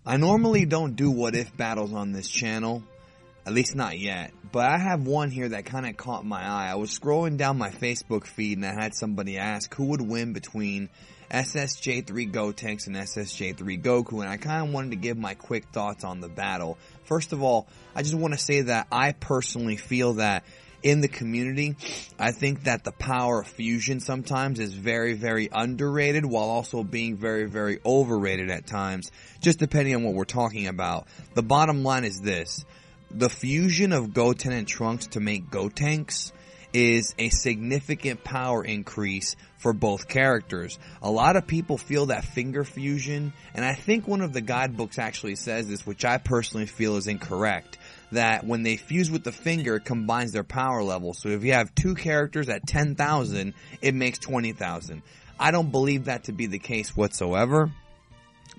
I normally don't do what if battles on this channel, at least not yet, but I have one here that kind of caught my eye. I was scrolling down my Facebook feed and I had somebody ask who would win between SSJ3 Gotenks and SSJ3 Goku, and I kind of wanted to give my quick thoughts on the battle. First of all, I just want to say that I personally feel that in the community, I think that the power of fusion sometimes is very, very underrated while also being very, very overrated at times, just depending on what we're talking about. The bottom line is this. The fusion of Goten and Trunks to make Gotenks is a significant power increase for both characters. A lot of people feel that finger fusion, and I think one of the guidebooks actually says this, which I personally feel is incorrect, that when they fuse with the finger, it combines their power level. So if you have two characters at 10,000, it makes 20,000. I don't believe that to be the case whatsoever,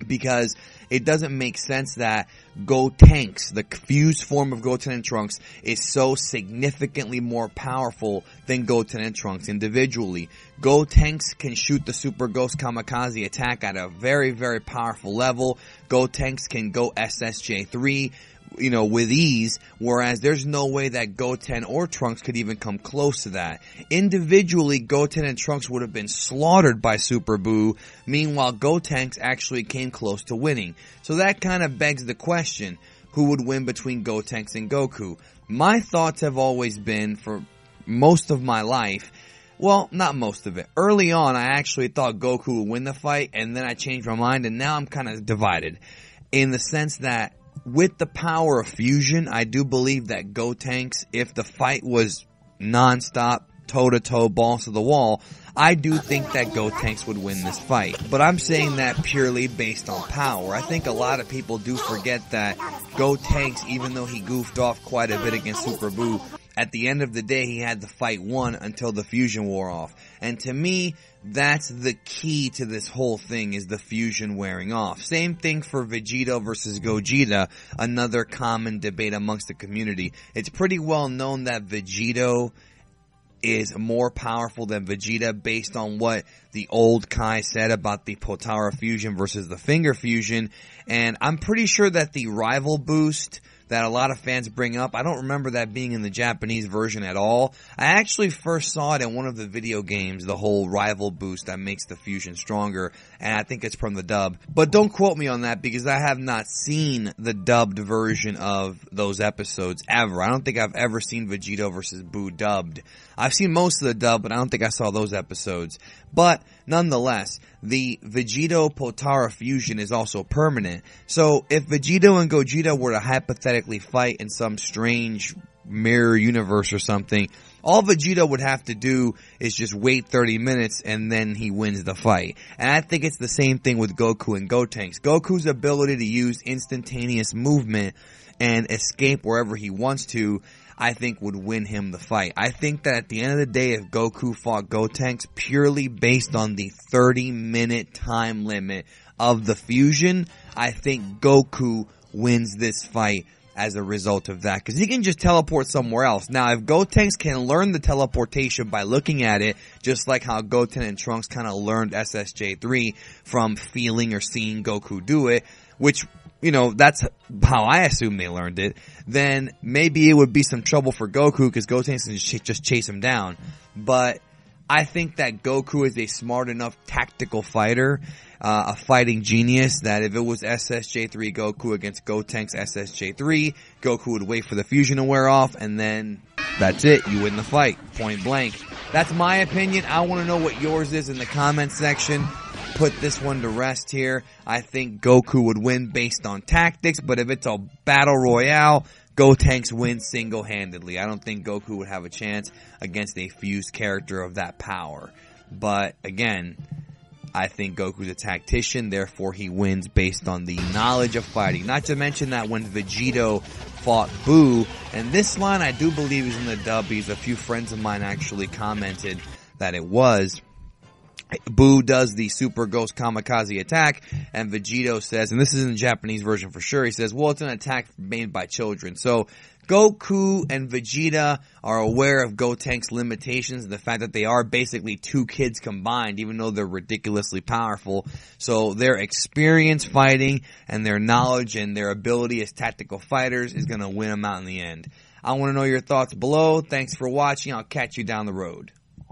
because it doesn't make sense that Gotenks, the fused form of Goten and Trunks, is so significantly more powerful than Goten and Trunks individually. Gotenks can shoot the Super Ghost Kamikaze attack at a very, very powerful level. Gotenks can go SSJ3, with ease, whereas there's no way that Goten or Trunks could even come close to that. Individually, Goten and Trunks would have been slaughtered by Super Buu, meanwhile Gotenks actually came close to winning. So that kind of begs the question, who would win between Gotenks and Goku? My thoughts have always been, for most of my life, well, not most of it. Early on, I actually thought Goku would win the fight, and then I changed my mind, and now I'm kind of divided. In the sense that, with the power of fusion, I do believe that Gotenks, if the fight was non-stop, toe-to-toe, balls to the wall, I do think that Gotenks would win this fight. But I'm saying that purely based on power. I think a lot of people do forget that Gotenks, even though he goofed off quite a bit against Super Buu, at the end of the day, he had the fight won until the fusion wore off. And to me, that's the key to this whole thing, is the fusion wearing off. Same thing for Vegito versus Gogeta, another common debate amongst the community. It's pretty well known that Vegito is more powerful than Vegeta based on what the old Kai said about the Potara fusion versus the finger fusion. And I'm pretty sure that the rival boost that a lot of fans bring up, I don't remember that being in the Japanese version at all. I actually first saw it in one of the video games, the whole rival boost that makes the fusion stronger, and I think it's from the dub. But don't quote me on that, because I have not seen the dubbed version of those episodes ever. I don't think I've ever seen Vegito versus Buu dubbed. I've seen most of the dub, but I don't think I saw those episodes. But nonetheless, the Vegito Potara fusion is also permanent. So if Vegito and Gogeta were to hypothetically fight in some strange mirror universe or something, all Vegito would have to do is just wait 30 minutes and then he wins the fight. And I think it's the same thing with Goku and Gotenks. Goku's ability to use instantaneous movement and escape wherever he wants to, I think would win him the fight. I think that at the end of the day, if Goku fought Gotenks purely based on the 30-minute time limit of the fusion, I think Goku wins this fight as a result of that, because he can just teleport somewhere else. Now, if Gotenks can learn the teleportation by looking at it, just like how Goten and Trunks kind of learned SSJ3 from feeling or seeing Goku do it, which, that's how I assume they learned it, then maybe it would be some trouble for Goku, because Gotenks can just chase him down. But I think that Goku is a smart enough tactical fighter, a fighting genius, that if it was SSJ3 Goku against Gotenks SSJ3, Goku would wait for the fusion to wear off, and then that's it. You win the fight. Point blank. That's my opinion. I want to know what yours is in the comments section. Put this one to rest here. I think Goku would win based on tactics, but if it's a battle royale, Gotenks wins single-handedly. I don't think Goku would have a chance against a fused character of that power. But again, I think Goku's a tactician, therefore he wins based on the knowledge of fighting. Not to mention that when Vegito fought Buu, and this line I do believe is in the dub, because a few friends of mine actually commented that it was, Boo does the Super Ghost Kamikaze attack, and Vegito says, and this is in the Japanese version for sure, he says, well, it's an attack made by children. So Goku and Vegeta are aware of Gotenk's limitations and the fact that they are basically two kids combined, even though they're ridiculously powerful. So their experience fighting and their knowledge and their ability as tactical fighters is going to win them out in the end. I want to know your thoughts below. Thanks for watching. I'll catch you down the road.